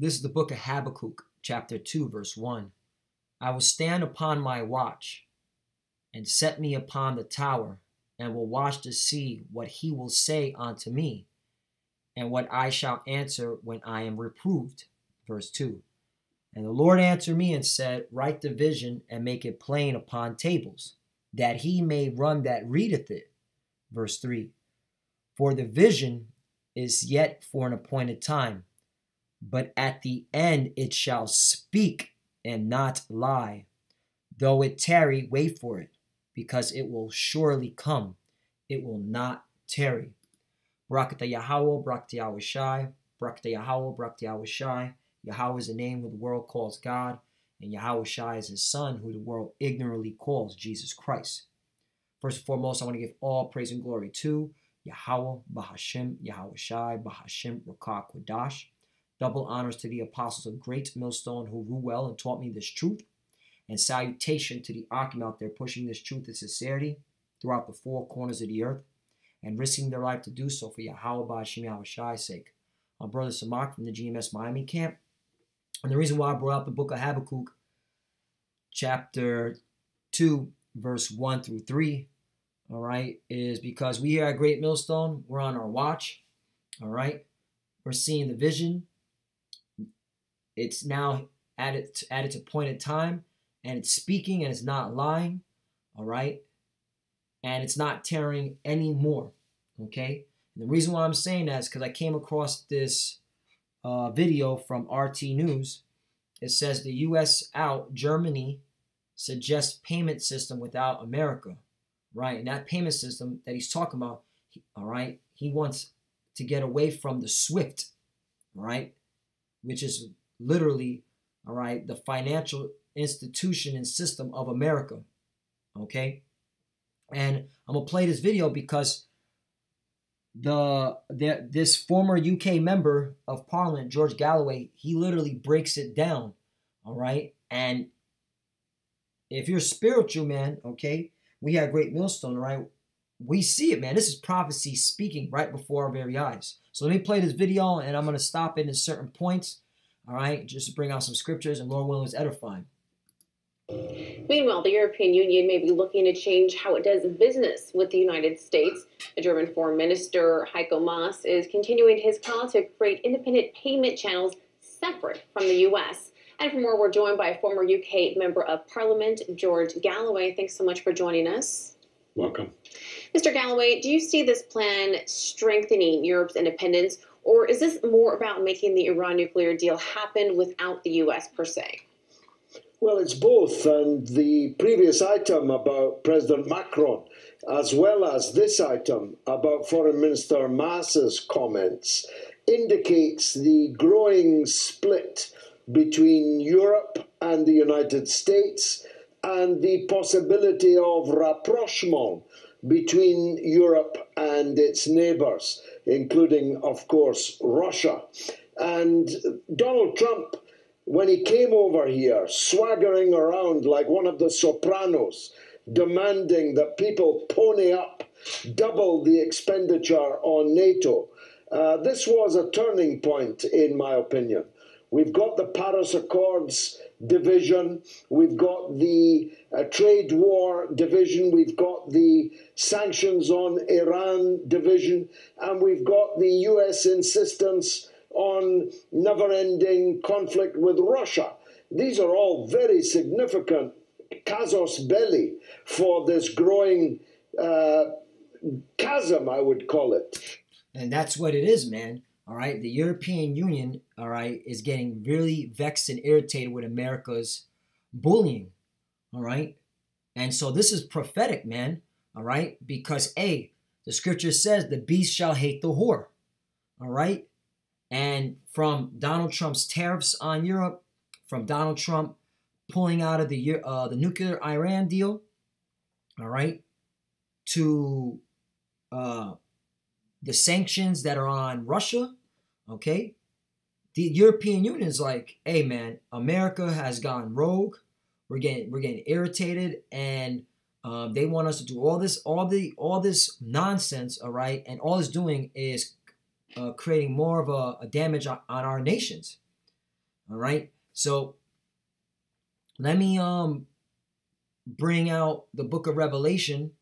This is the book of Habakkuk, chapter 2, verse 1. I will stand upon my watch and set me upon the tower, and will watch to see what he will say unto me, and what I shall answer when I am reproved. Verse 2. And the Lord answered me and said, Write the vision and make it plain upon tables, that he may run that readeth it. Verse 3. For the vision is yet for an appointed time, but at the end it shall speak and not lie. Though it tarry, wait for it, because it will surely come. It will not tarry. Barakata Yahweh, Barakata Yahushai, Barakata Yahweh, Barakata Yahushai. Yahweh is the name who the world calls God, and Yahushai is his son, who the world ignorantly calls Jesus Christ. First and foremost, I want to give all praise and glory to Yahweh, Bahashim, Yahushai, Bahashim, Rakah, Kodash. Double honors to the apostles of Great Millstone who rule well and taught me this truth. And salutation to the Akim out there pushing this truth and sincerity throughout the four corners of the earth and risking their life to do so for Yahweh, Bahashim, Yahushai's sake. My brother Samak from the GMS Miami camp. And the reason why I brought up the book of Habakkuk, chapter 2, verse 1 through 3, all right, is because we here at Great Millstone, we're on our watch, all right? We're seeing the vision. It's now at its appointed time, and it's speaking, and it's not lying, all right? And it's not tearing anymore, okay? And the reason why I'm saying that is because I came across this video from RT News. It says the U.S. out, Germany suggests payment system without America, right? And that payment system that he's talking about, all right, he wants to get away from the SWIFT, all right, which is literally, all right, the financial institution and system of America, okay? And I'm going to play this video because this former UK member of Parliament, George Galloway, he literally breaks it down, all right? And if you're spiritual, man, okay, we have Great Millstone, right? We see it, man. This is prophecy speaking right before our very eyes. So let me play this video, and I'm going to stop it in certain points, all right, just to bring out some scriptures, and Lord willing, it's edifying. Meanwhile, the European Union may be looking to change how it does business with the United States. The German Foreign Minister Heiko Maas is continuing his call to create independent payment channels separate from the U.S. And for more, we're joined by a former UK Member of Parliament, George Galloway. Thanks so much for joining us. Welcome. Mr. Galloway, do you see this plan strengthening Europe's independence, or is this more about making the Iran nuclear deal happen without the U.S. per se? Well, it's both, and the previous item about President Macron, as well as this item about Foreign Minister Maas's comments, indicates the growing split between Europe and the United States and the possibility of rapprochement between Europe and its neighbours, including, of course, Russia. And Donald Trump, when he came over here, swaggering around like one of the Sopranos, demanding that people pony up double the expenditure on NATO, this was a turning point, in my opinion. We've got the Paris Accords division, we've got the trade war division, we've got the sanctions on Iran division, and we've got the US insistence on never-ending conflict with Russia. These are all very significant casus belli for this growing chasm, I would call it. And that's what it is, man. All right, the European Union, all right, is getting really vexed and irritated with America's bullying, all right? And so this is prophetic, man, all right? Because, A, the scripture says the beast shall hate the whore, all right? And from Donald Trump's tariffs on Europe, from Donald Trump pulling out of the nuclear Iran deal, all right, to the sanctions that are on Russia, okay, the European Union is like, hey man, America has gone rogue. We're getting irritated, and they want us to do all this nonsense, all right, and all it's doing is creating more of a damage on our nations. All right. So let me bring out the book of Revelation,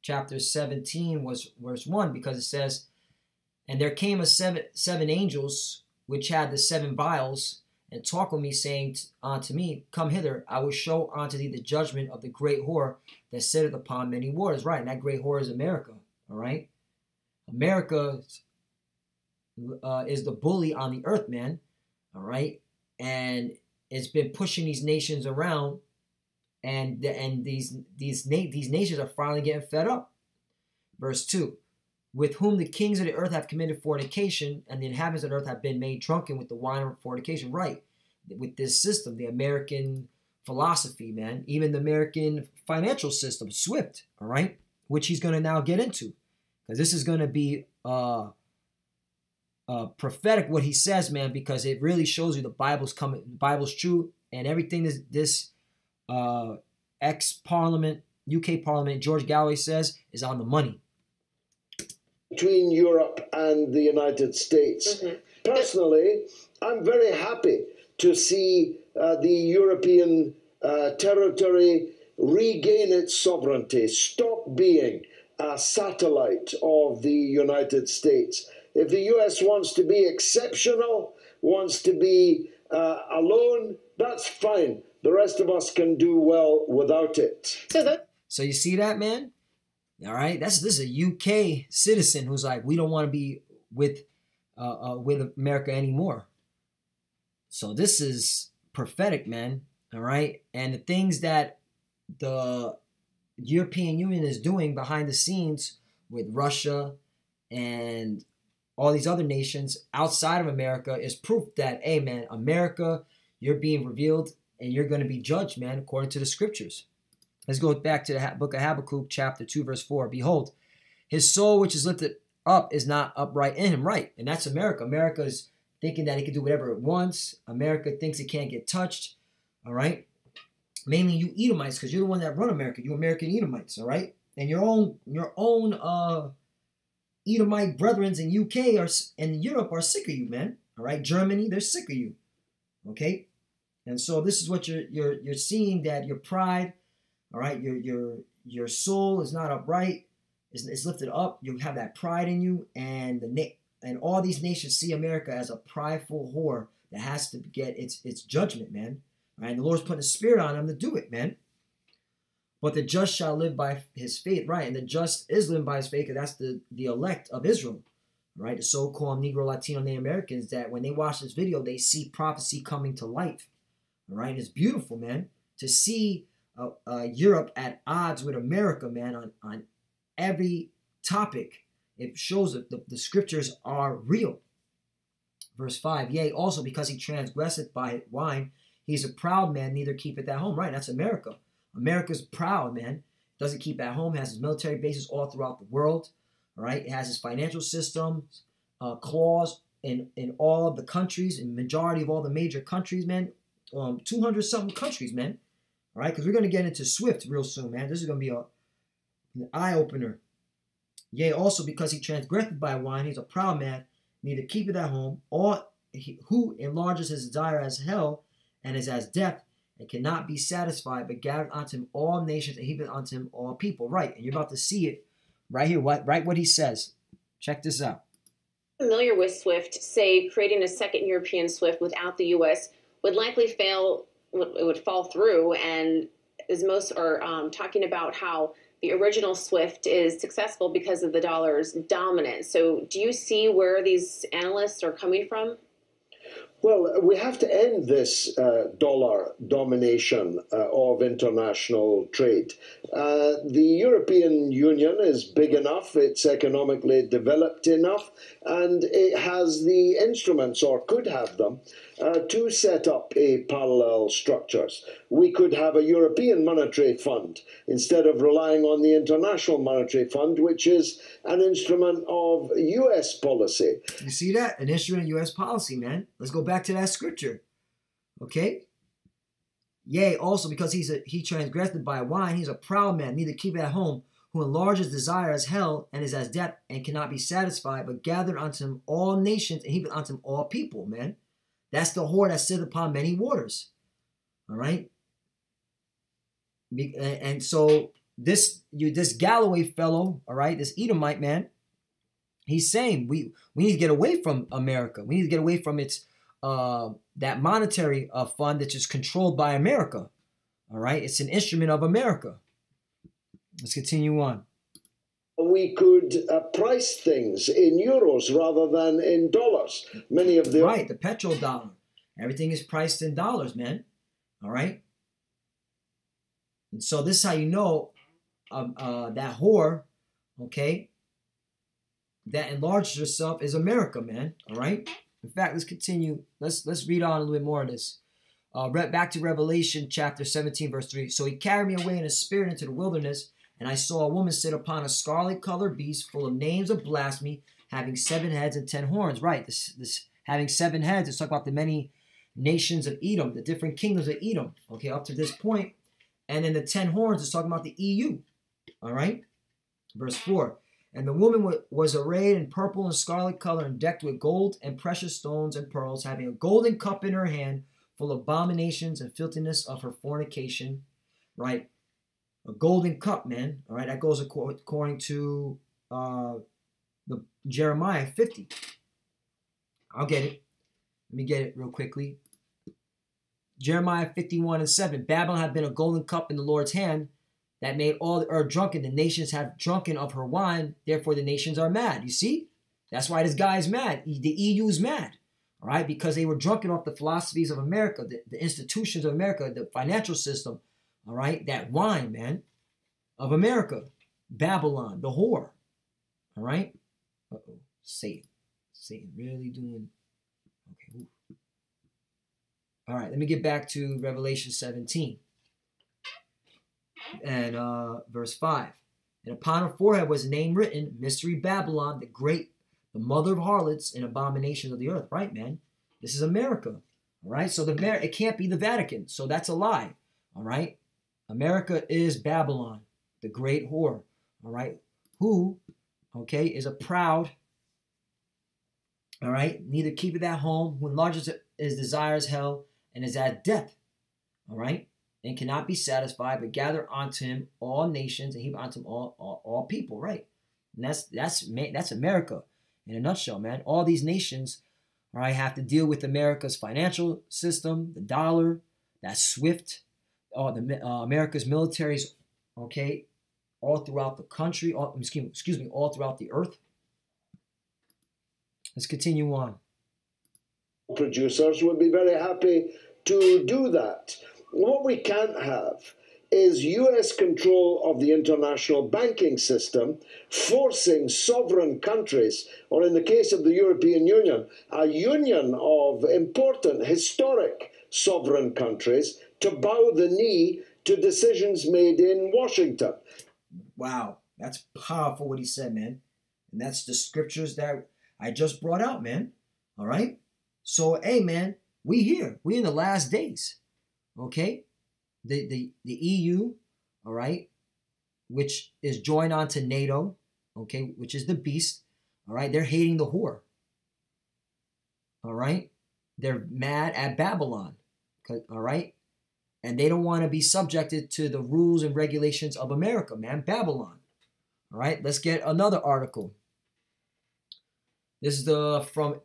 chapter 17, verse 1, because it says, "And there came seven angels which had the seven vials, and talked with me, saying unto me, Come hither, I will show unto thee the judgment of the great whore that sitteth upon many waters." Right, and that great whore is America. All right, America is the bully on the earth, man. All right, and it's been pushing these nations around, and these nations are finally getting fed up. Verse 2. "With whom the kings of the earth have committed fornication, and the inhabitants of the earth have been made drunken with the wine of fornication." Right. With this system, the American philosophy, man, even the American financial system, SWIFT, all right, which he's going to now get into, because this is going to be prophetic what he says, man, because it really shows you the Bible's coming, the Bible's true, and everything this ex-Parliament, UK Parliament, George Galloway says is on the money. Between Europe and the United States. Personally, I'm very happy to see the European territory regain its sovereignty, stop being a satellite of the United States. If the US wants to be exceptional, wants to be alone, that's fine. The rest of us can do well without it. So you see that, man? All right, this is a UK citizen who's like, we don't want to be with America anymore. So this is prophetic, man. All right, and the things that the European Union is doing behind the scenes with Russia and all these other nations outside of America is proof that, hey, man, America, you're being revealed and you're going to be judged, man, according to the scriptures. Let's go back to the book of Habakkuk, chapter 2, verse 4. "Behold, his soul which is lifted up is not upright in him." Right, and that's America. America is thinking that it can do whatever it wants. America thinks it can't get touched. All right, mainly you Edomites, because you're the one that run America. You American Edomites. All right, and your own Edomite brethren in UK and Europe are sick of you, man. All right, Germany, they're sick of you. Okay, and so this is what you're seeing, that your pride. All right, your soul is not upright. It's lifted up. You have that pride in you, and all these nations see America as a prideful whore that has to get its judgment, man. All right, and the Lord's putting a spirit on them to do it, man. "But the just shall live by his faith." Right, and the just is living by his faith, because that's the elect of Israel. Right, the so-called Negro, Latino, Native Americans, that when they watch this video, they see prophecy coming to life. All right, it's beautiful, man, to see Europe at odds with America, man, on every topic. It shows that the scriptures are real. Verse 5, "Yea, also because he transgresseth by wine, he's a proud man, neither keepeth at home." Right, that's America. America's proud, man. Doesn't keep at home, has his military bases all throughout the world. All right, it has his financial system, claws in all of the countries, in majority of all the major countries, man. 200-something countries, man. All right, because we're going to get into SWIFT real soon, man. This is going to be an eye-opener. "Yea, also because he transgressed by wine, he's a proud man, neither keepeth at home, or who enlarges his desire as hell, and is as death, and cannot be satisfied, but gathereth unto him all nations, and heapeth unto him all people." Right, and you're about to see it right here, what he says. Check this out. Familiar with SWIFT say creating a second European SWIFT without the U.S. would likely fail. It would fall through, and as most are talking about how the original SWIFT is successful because of the dollar's dominance. So do you see where these analysts are coming from? Well, we have to end this dollar domination of international trade. The European Union is big enough, it's economically developed enough, and it has the instruments, or could have them, to set up a parallel structures. We could have a European Monetary Fund instead of relying on the International Monetary Fund, which is an instrument of U.S. policy. You see that? An instrument of U.S. policy, man. Let's go back to that scripture. Okay? "Yea, also because he transgressed by wine, he's a proud man, neither keepeth at home, who enlarges desire as hell, and is as death, and cannot be satisfied, but gathered unto him all nations, and heapeth unto him all people," man. That's the whore that sitteth upon many waters. All right. And so this Galloway fellow, all right, this Edomite man, he's saying we need to get away from America. We need to get away from its that monetary fund that's just controlled by America. All right, it's an instrument of America. Let's continue on. We could price things in euros rather than in dollars. Many of the right, the petrodollar. Everything is priced in dollars, man. All right. And so this is how you know that whore, okay, that enlarges herself is America, man. All right. In fact, let's continue. Let's read on a little bit more of this. Back to Revelation chapter 17, verse 3. So he carried me away in a spirit into the wilderness, and I saw a woman sit upon a scarlet-colored beast full of names of blasphemy, having 7 heads and 10 horns. Right. This having 7 heads is talking about the many nations of Edom, the different kingdoms of Edom. Okay, up to this point. And then the 10 horns is talking about the EU. All right. Verse 4. And the woman was arrayed in purple and scarlet color and decked with gold and precious stones and pearls, having a golden cup in her hand, full of abominations and filthiness of her fornication. Right. A golden cup, man. All right. That goes according to the Jeremiah 50. I'll get it. Let me get it real quickly. Jeremiah 51:7. Babylon had been a golden cup in the Lord's hand that made all the earth drunken. The nations have drunken of her wine. Therefore, the nations are mad. You see? That's why this guy is mad. The EU is mad. All right? Because they were drunken off the philosophies of America, the institutions of America, the financial system. All right? That wine, man, of America. Babylon, the whore. All right? Uh-oh. Satan. Satan really doing... Okay. Ooh. All right, let me get back to Revelation 17 and verse 5. And upon her forehead was a name written, Mystery Babylon, the great, the mother of harlots and abominations of the earth. Right, man? This is America. All right, so it can't be the Vatican. So that's a lie. All right, America is Babylon, the great whore. All right, who, okay, is a proud, all right, neither keepeth at home, who enlarges his desires hell, and is at death, all right, and cannot be satisfied, but gather unto him all nations, and heap unto him all people, right? And that's America in a nutshell, man. All these nations, all right, have to deal with America's financial system, the dollar, that SWIFT, America's militaries, okay, all throughout the country, all throughout the earth. Let's continue on. Producers would be very happy to do that. What we can't have is US control of the international banking system, forcing sovereign countries, or in the case of the European Union, a union of important historic sovereign countries, to bow the knee to decisions made in Washington. Wow, that's powerful what he said, man. And that's the scriptures that I just brought out, man. All right? So, hey, man, we here. We in the last days, okay? The EU, all right, which is joined on to NATO, okay, which is the beast, all right? They're hating the whore, all right? They're mad at Babylon, all right? And they don't want to be subjected to the rules and regulations of America, man, Babylon. All right, let's get another article. This is from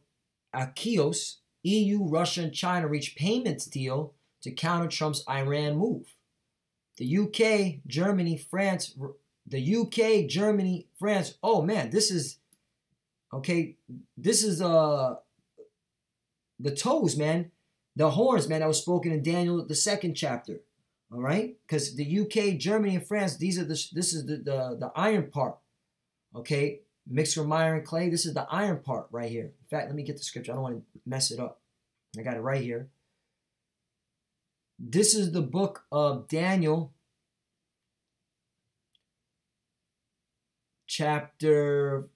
Axios. EU, Russia, and China reach payments deal to counter Trump's Iran move. The UK, Germany, France. Oh man, this is okay. This is the toes, man, the horns, man, that was spoken in Daniel the 2nd chapter. All right, because the UK, Germany, and France. This is the iron part. Okay. Mixed from iron and clay. This is the iron part right here. In fact, let me get the scripture. I don't want to mess it up. I got it right here. This is the book of Daniel, chapter.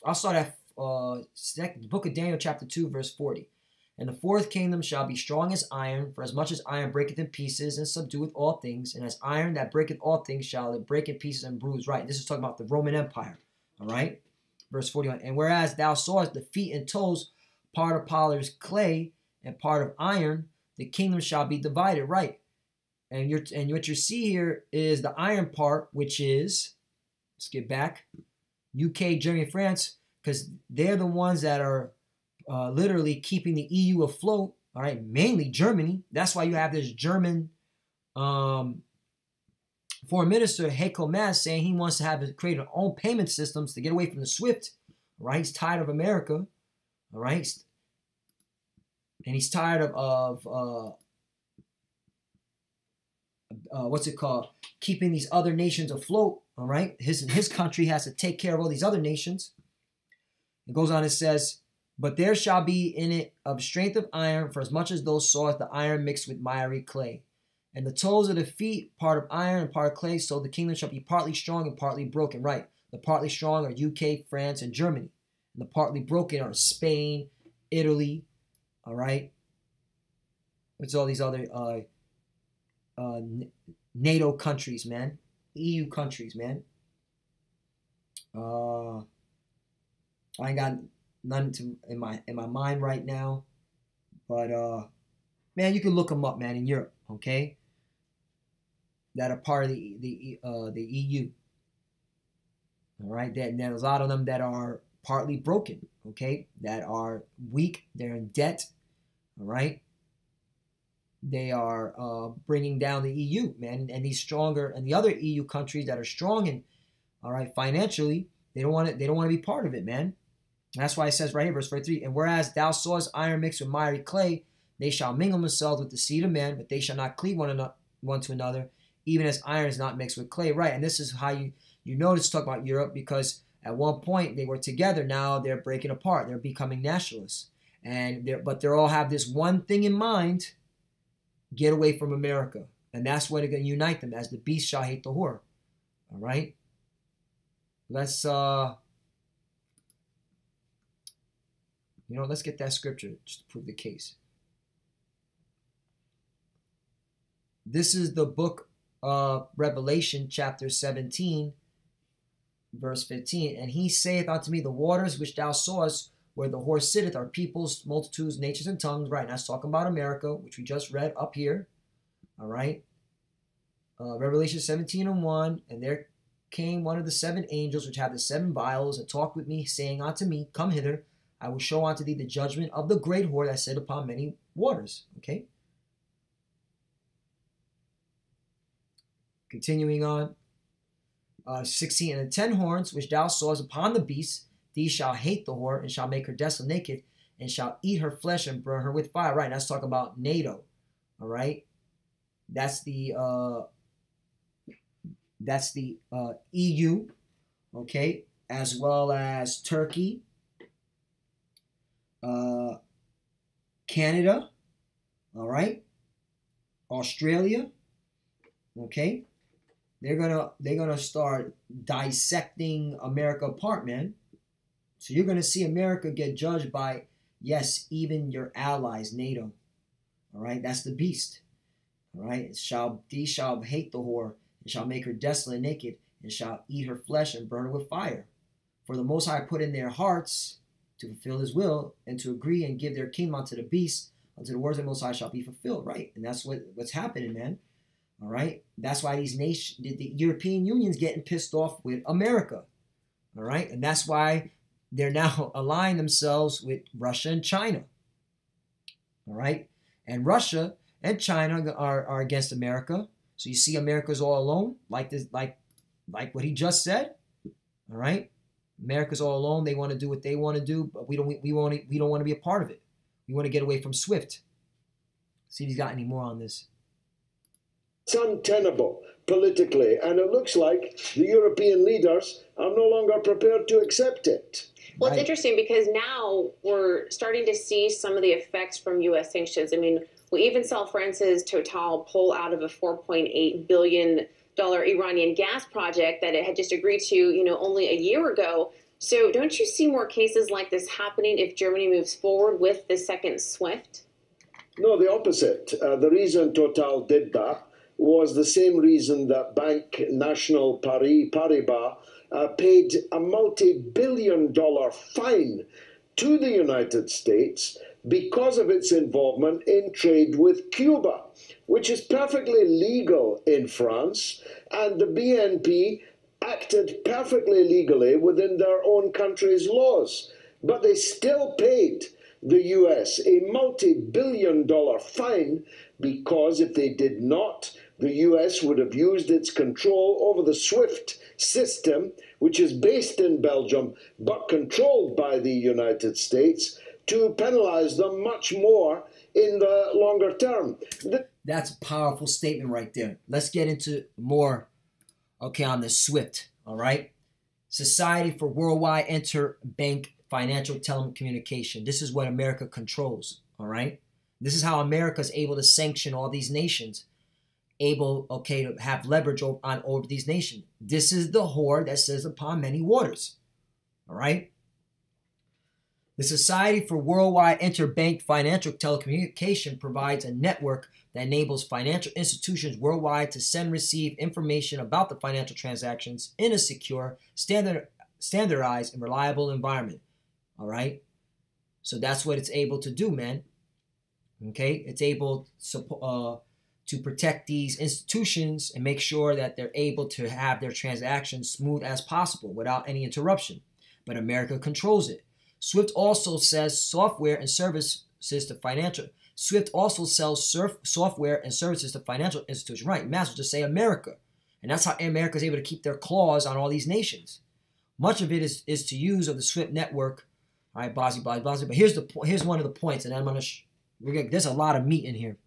I'll start at the book of Daniel, chapter 2, verse 40. And the fourth kingdom shall be strong as iron, for as much as iron breaketh in pieces and subdueth all things, and as iron that breaketh all things shall it break in pieces and bruise. Right. This is talking about the Roman Empire. All right. Verse 41, and whereas thou sawest the feet and toes part of potter's clay, and part of iron, the kingdom shall be divided. Right. And what you see here is the iron part, which is, let's get back, UK, Germany, France, because they're the ones that are literally keeping the EU afloat. All right, mainly Germany. That's why you have this German foreign minister, Heiko Maas, saying he wants to create our own payment systems to get away from the SWIFT. All right, he's tired of America. All right, and he's tired of what's it called? Keeping these other nations afloat. All right, his country has to take care of all these other nations. It goes on and says, but there shall be in it of strength of iron, for as much as those saweth the iron mixed with miry clay. And the toes of the feet, part of iron and part of clay, so the kingdom shall be partly strong and partly broken. Right. The partly strong are UK, France, and Germany. And the partly broken are Spain, Italy. All right. What's all these other NATO countries, man? EU countries, man. I ain't got none in my mind right now, but man, you can look them up, man, in Europe, okay? That are part of the EU. All right, there's a lot of them that are partly broken, okay? That are weak, they're in debt, all right? They are bringing down the EU, man, and these stronger, and the other EU countries that are strong and all right financially, they don't want to be part of it, man. And that's why it says right here, verse 43, and whereas thou sawest iron mixed with miry clay, they shall mingle themselves with the seed of man, but they shall not cleave one to another, even as iron is not mixed with clay. Right, and this is how you notice talk about Europe, because at one point they were together, now they're breaking apart, they're becoming nationalists, but they all have this one thing in mind: get away from America. And that's where they're going to unite them, as the beast shall hate the whore. All right? Let's let's get that scripture just to prove the case. This is the book of Revelation, chapter 17, verse 15. And he saith unto me, the waters which thou sawest where the horse sitteth are peoples, multitudes, nations, and tongues. Right, and that's talking about America, which we just read up here. All right. Revelation 17:1, and there came one of the seven angels which have the seven vials, and talked with me, saying unto me, come hither, I will show unto thee the judgment of the great whore that sat upon many waters. Okay. Continuing on. 16, and the 10 horns which thou sawest upon the beast, these shall hate the whore, and shall make her desolate naked, and shall eat her flesh and burn her with fire. Right, let's talk about NATO. All right. That's the EU, okay, as well as Turkey, Canada, all right, Australia, okay. They're gonna start dissecting America apart, man. So you're gonna see America get judged by, yes, even your allies, NATO. All right, that's the beast. All right, these shall hate the whore, and shall make her desolate and naked, and shall eat her flesh and burn her with fire. For the Most High put in their hearts to fulfill His will, and to agree and give their kingdom unto the beast, until the words of the Most High shall be fulfilled. Right, and that's what's happening, man. All right, that's why these nations, the European Union's getting pissed off with America. All right, and that's why they're now aligning themselves with Russia and China. All right, and Russia and China are against America. So you see America's all alone, like this, like what he just said. All right, America's all alone. They want to do what they want to do, but we don't want to be a part of it. We want to get away from SWIFT. See if he's got any more on this. It's untenable politically, and it looks like the European leaders are no longer prepared to accept it. Well, it's interesting because now we're starting to see some of the effects from U.S. sanctions. I mean, we even saw France's Total pull out of a $4.8 billion Iranian gas project that it had just agreed to, only a year ago. So don't you see more cases like this happening if Germany moves forward with the second SWIFT? No, the opposite. The reason Total did that was the same reason that Banque Nationale Paribas paid a multi-billion-dollar fine to the United States because of its involvement in trade with Cuba, which is perfectly legal in France, and the BNP acted perfectly legally within their own country's laws. But they still paid the US a multi-billion-dollar fine because if they did not, the US would have used its control over the SWIFT system, which is based in Belgium but controlled by the United States, to penalize them much more in the longer term. That's a powerful statement right there. Let's get into more, on the SWIFT, all right? Society for Worldwide Interbank Financial Telecommunication. This is what America controls, all right? This is how America is able to sanction all these nations, to have leverage over these nations. This is the whore that sits upon many waters, all right? The Society for Worldwide Interbank Financial Telecommunication provides a network that enables financial institutions worldwide to send and receive information about the financial transactions in a secure, standardized, and reliable environment. All right? So that's what it's able to do, man. Okay? It's able to protect these institutions and make sure that they're able to have their transactions smooth as possible without any interruption. But America controls it. SWIFT also sells software and services to financial. SWIFT also sells software and services to financial institutions. Right, mass will just say America, and that's how America is able to keep their claws on all these nations. Much of it is to use of the SWIFT network. All right, But here's one of the points, and I'm gonna. There's a lot of meat in here.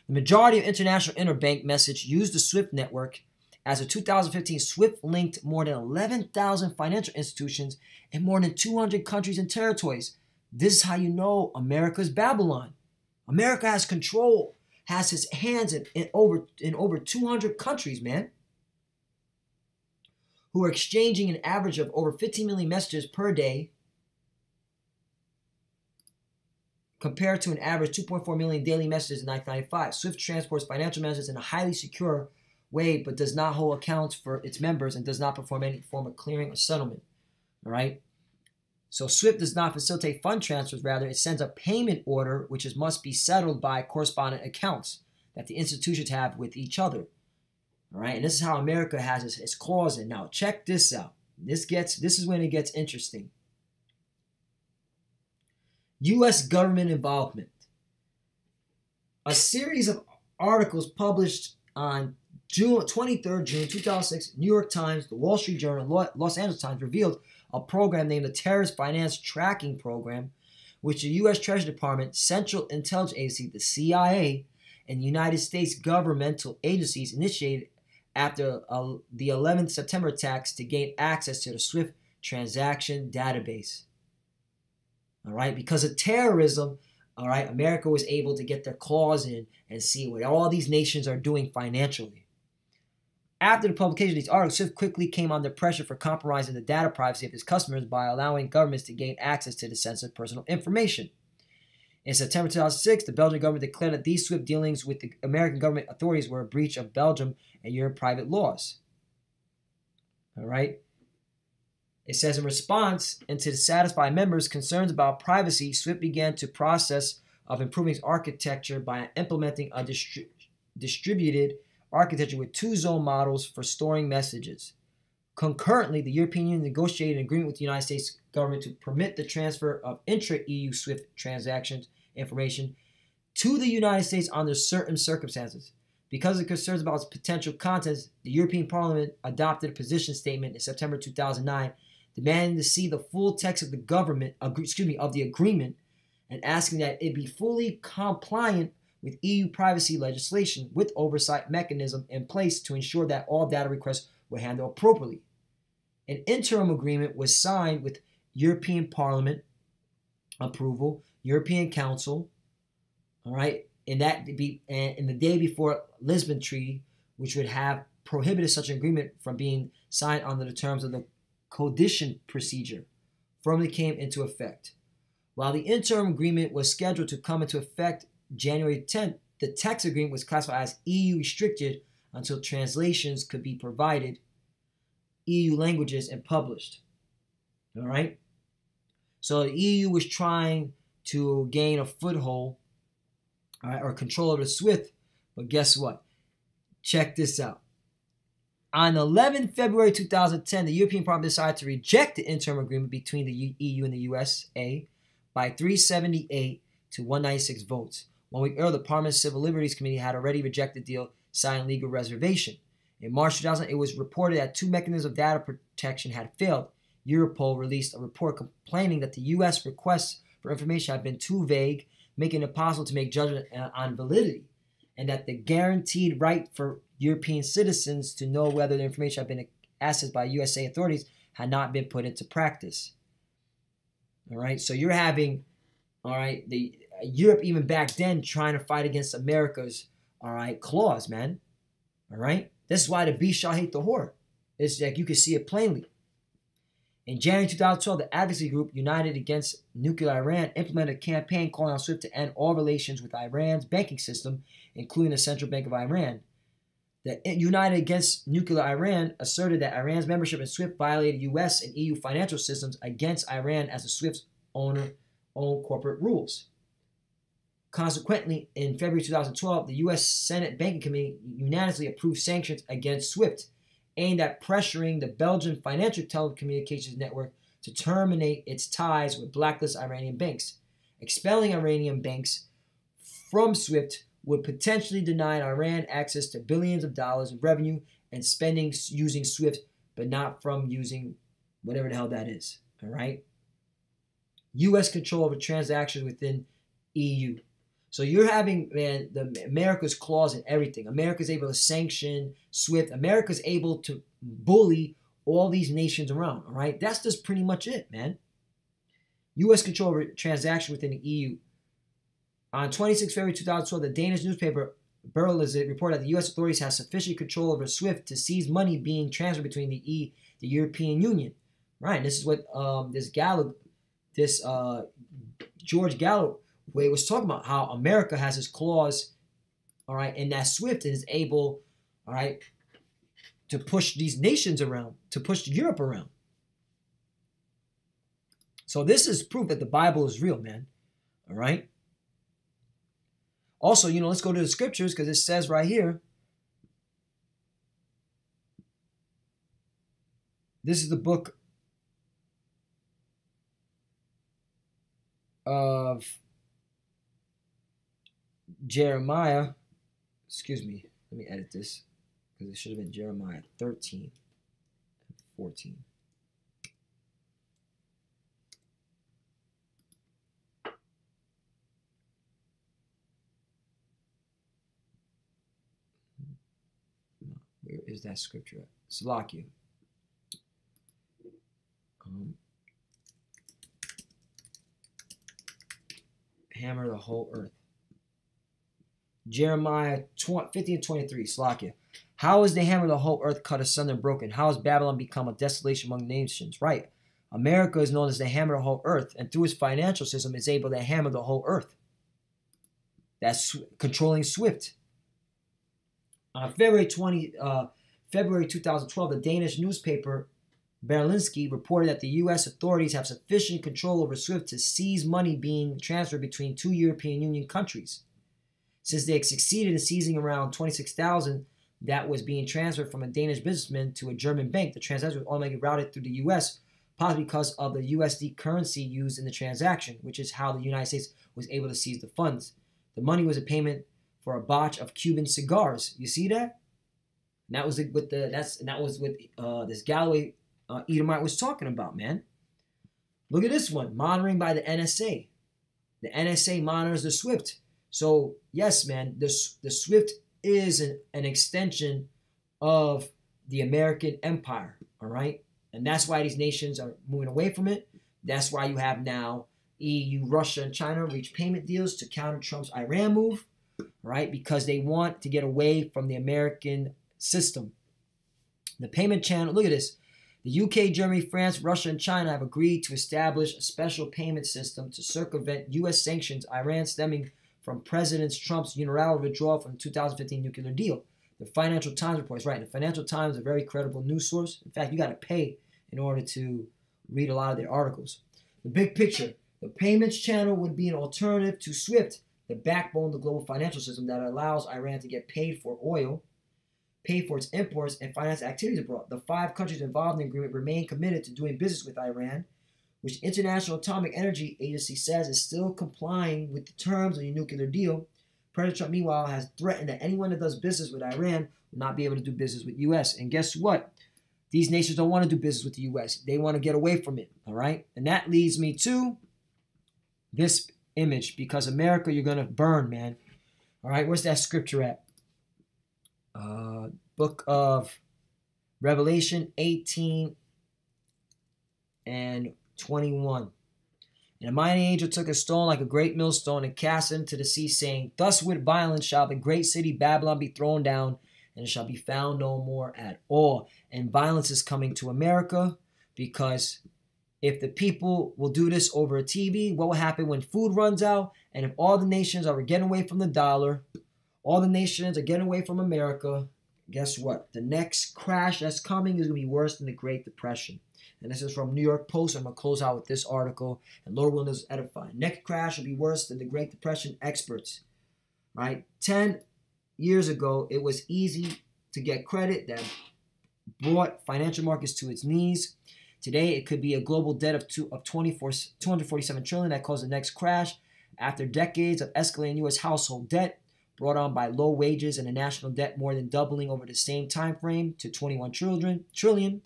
The majority of international interbank message use the SWIFT network. As of 2015, SWIFT linked more than 11,000 financial institutions in more than 200 countries and territories. This is how you know America's Babylon. America has control, has its hands in over 200 countries, man, who are exchanging an average of over 15 million messages per day, compared to an average 2.4 million daily messages in 1995. SWIFT transports financial messages in a highly secure way, but does not hold accounts for its members and does not perform any form of clearing or settlement. All right. So SWIFT does not facilitate fund transfers. Rather, it sends a payment order, which must be settled by correspondent accounts that the institutions have with each other. All right. And this is how America has its clause in. Now, check this out. This is when it gets interesting. U.S. government involvement. A series of articles published on 23rd June 2006, New York Times, the Wall Street Journal, Los Angeles Times revealed a program named the Terrorist Finance Tracking Program, which the U.S. Treasury Department, Central Intelligence Agency, the CIA, and United States governmental agencies initiated after the 11th September attacks to gain access to the SWIFT transaction database. All right, because of terrorism, all right, America was able to get their claws in and see what all these nations are doing financially. After the publication of these articles, SWIFT quickly came under pressure for compromising the data privacy of its customers by allowing governments to gain access to the sensitive personal information. In September 2006, the Belgian government declared that these SWIFT dealings with the American government authorities were a breach of Belgium and European private laws. All right. It says in response, and to satisfy members' concerns about privacy, SWIFT began to process of improving its architecture by implementing a distributed architecture with two-zone models for storing messages. Concurrently, the European Union negotiated an agreement with the United States government to permit the transfer of intra-EU SWIFT transactions information to the United States under certain circumstances. Because of concerns about its potential contents, the European Parliament adopted a position statement in September 2009 demanding to see the full text of the agreement and asking that it be fully compliant with EU privacy legislation with oversight mechanism in place to ensure that all data requests were handled appropriately. An interim agreement was signed with European Parliament approval, European Council, all right, in the day before Lisbon Treaty, which would have prohibited such an agreement from being signed under the terms of the codecision procedure, firmly came into effect. While the interim agreement was scheduled to come into effect January 10th, the text agreement was classified as EU restricted until translations could be provided, EU languages, and published. All right? So the EU was trying to gain a foothold, all right, or control over SWIFT, but guess what? Check this out. On 11 February 2010, the European Parliament decided to reject the interim agreement between the EU and the USA by 378 to 196 votes. 1 week earlier, the Parliament's Civil Liberties Committee had already rejected the deal, citing legal reservation. In March 2000, it was reported that 2 mechanisms of data protection had failed. Europol released a report complaining that the U.S. requests for information had been too vague, making it impossible to make judgment on validity, and that the guaranteed right for European citizens to know whether the information had been accessed by USA authorities had not been put into practice. All right, so you're having, all right, the Europe even back then trying to fight against America's, all right, clause, man. All right, this is why the beast shall hate the whore. It's like you can see it plainly. In January 2012, the advocacy group United Against Nuclear Iran implemented a campaign calling on SWIFT to end all relations with Iran's banking system, including the Central Bank of Iran. The United Against Nuclear Iran asserted that Iran's membership in SWIFT violated U.S. and EU financial systems against Iran as the SWIFT's own corporate rules. Consequently, in February 2012, the U.S. Senate Banking Committee unanimously approved sanctions against SWIFT, aimed at pressuring the Belgian financial telecommunications network to terminate its ties with blacklisted Iranian banks. Expelling Iranian banks from SWIFT would potentially deny Iran access to billions of dollars in revenue and spending using SWIFT, but not from using whatever the hell that is. All right? U.S. control over transactions within EU. So you're having, man, the America's clause in everything. America's able to sanction SWIFT. America's able to bully all these nations around, all right? That's just pretty much it, man. U.S. control over transactions within the EU. On 26 February 2012, the Danish newspaper Berlingske reported that the U.S. authorities have sufficient control over SWIFT to seize money being transferred between the European Union. Right, and this is what George Galloway was talking about, how America has this clause, all right, in that SWIFT and is able, all right, to push these nations around, to push Europe around. So this is proof that the Bible is real, man. All right. Also, let's go to the scriptures, because it says right here. This is the book of Jeremiah. Excuse me. Let me edit this, because it should have been Jeremiah 13 and 14. Where is that scripture at? Salakia. Hammer the whole earth. Jeremiah 50 and 23. Salakia. How is the hammer of the whole earth cut asunder and broken? How has Babylon become a desolation among nations? Right. America is known as the hammer of the whole earth, and through its financial system is able to hammer the whole earth. That's controlling SWIFT. On February 2012, the Danish newspaper Berlingske reported that the U.S. authorities have sufficient control over SWIFT to seize money being transferred between 2 European Union countries. Since they had succeeded in seizing around 26,000 that was being transferred from a Danish businessman to a German bank, the transaction was automatically routed through the U.S., possibly because of the USD currency used in the transaction, which is how the United States was able to seize the funds. The money was a payment for a batch of Cuban cigars. You see that? And that was what this Galloway Edomite was talking about, man. Look at this one. Monitoring by the NSA. The NSA monitors the SWIFT. So, yes, man, the SWIFT is an extension of the American empire, all right? And that's why these nations are moving away from it. That's why you have now EU, Russia, and China reach payment deals to counter Trump's Iran move, right? Because they want to get away from the American system. The payment channel, look at this. The UK, Germany, France, Russia, and China have agreed to establish a special payment system to circumvent U.S. sanctions Iran stemming from President Trump's unilateral withdrawal from the 2015 nuclear deal. The Financial Times reports, right? The Financial Times is a very credible news source. In fact, you got to pay in order to read a lot of their articles. The big picture. The payments channel would be an alternative to SWIFT, the backbone of the global financial system that allows Iran to get paid for oil, pay for its imports, and finance activities abroad. The 5 countries involved in the agreement remain committed to doing business with Iran, which the International Atomic Energy Agency says is still complying with the terms of the nuclear deal. President Trump, meanwhile, has threatened that anyone that does business with Iran will not be able to do business with the U.S. And guess what? These nations don't want to do business with the U.S. They want to get away from it, all right? And that leads me to this image, because America, you're going to burn, man. All right, where's that scripture at? Book of Revelation 18 and 21. And a mighty angel took a stone like a great millstone and cast it into the sea, saying, Thus with violence shall the great city Babylon be thrown down, and it shall be found no more at all. And violence is coming to America, because if the people will do this over a TV, what will happen when food runs out? And if all the nations are getting away from the dollar, all the nations are getting away from America, guess what? The next crash that's coming is going to be worse than the Great Depression. And this is from New York Post. I'm going to close out with this article. And Lord willing, this is edifying. Next crash will be worse than the Great Depression, experts. Right? 10 years ago, it was easy to get credit that brought financial markets to its knees. Today, it could be a global debt of 247 trillion that caused the next crash after decades of escalating U.S. household debt brought on by low wages and a national debt more than doubling over the same time frame to 21 trillion.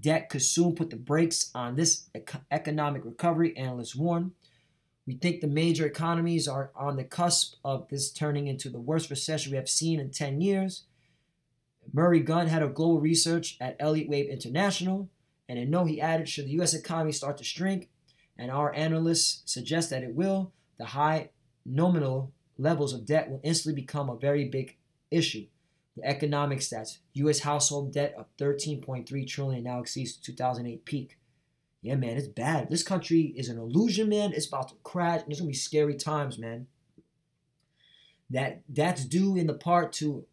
Debt could soon put the brakes on this economic recovery, analysts warn. We think the major economies are on the cusp of this turning into the worst recession we have seen in 10 years. Murray Gunn, head of global research at Elliott Wave International, and in note he added, should the U.S. economy start to shrink, and our analysts suggest that it will, the high nominal levels of debt will instantly become a very big issue. The economic stats, U.S. household debt of $13.3 trillion now exceeds the 2008 peak. Yeah, man, it's bad. This country is an illusion, man. It's about to crash. There's going to be scary times, man. That's due in the part to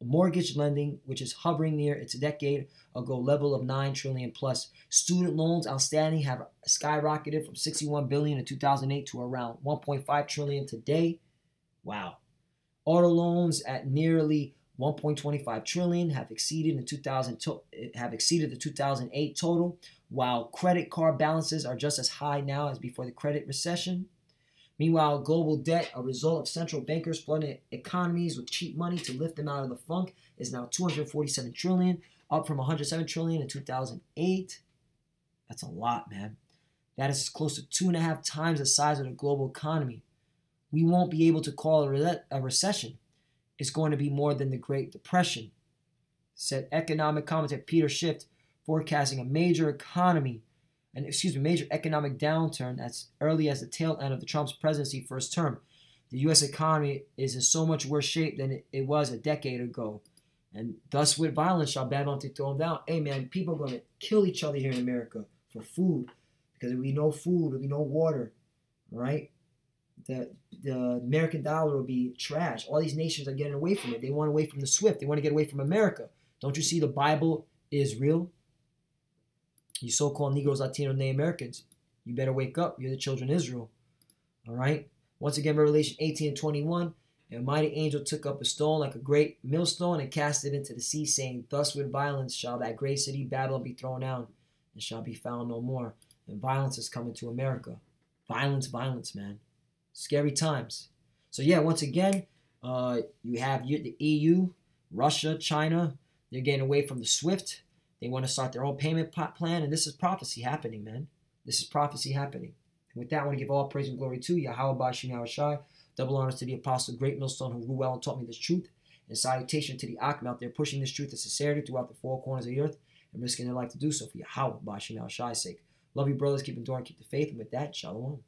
mortgage lending, which is hovering near its decade ago level of $9 trillion plus. Student loans outstanding have skyrocketed from $61 billion in 2008 to around $1.5 trillion today. Wow. Auto loans at nearly $1.25 trillion have exceeded the 2008 total, while credit card balances are just as high now as before the credit recession. Meanwhile, global debt, a result of central bankers flooding economies with cheap money to lift them out of the funk, is now $247 trillion, up from $107 trillion in 2008. That's a lot, man. That is close to 2.5 times the size of the global economy. We won't be able to call it a recession. It's going to be more than the Great Depression, said economic commentator Peter Schiff, forecasting a major economic downturn as early as the tail end of the Trump's presidency first term. The U.S. economy is in so much worse shape than it was a decade ago. And thus with violence shall Babylon be thrown down. Hey, man, people are going to kill each other here in America for food. Because if we no food, if we no water, right? The American dollar will be trash. All these nations are getting away from it. They want away from the SWIFT. They want to get away from America. Don't you see the Bible is real? You so-called Negroes, Latinos, Native Americans, you better wake up. You're the children of Israel. All right? Once again, Revelation 18 and 21, and a mighty angel took up a stone like a great millstone and cast it into the sea, saying, Thus with violence shall that great city Babylon be thrown down, and shall be found no more. And violence is coming to America. Violence, man. Scary times. So yeah, once again, you have the EU, Russia, China. They're getting away from the SWIFT. They want to start their own payment plan, and this is prophecy happening, man. This is prophecy happening. And with that, I want to give all praise and glory to Yahweh Bashim Yahushai. Double honors to the apostle, great millstone, who grew well and taught me this truth. And salutation to the Akim out there pushing this truth and sincerity throughout the four corners of the earth and risking their life to do so for Yahweh Bashim Yahushui's sake. Love you, brothers. Keep enduring, keep the faith. And with that, shalom.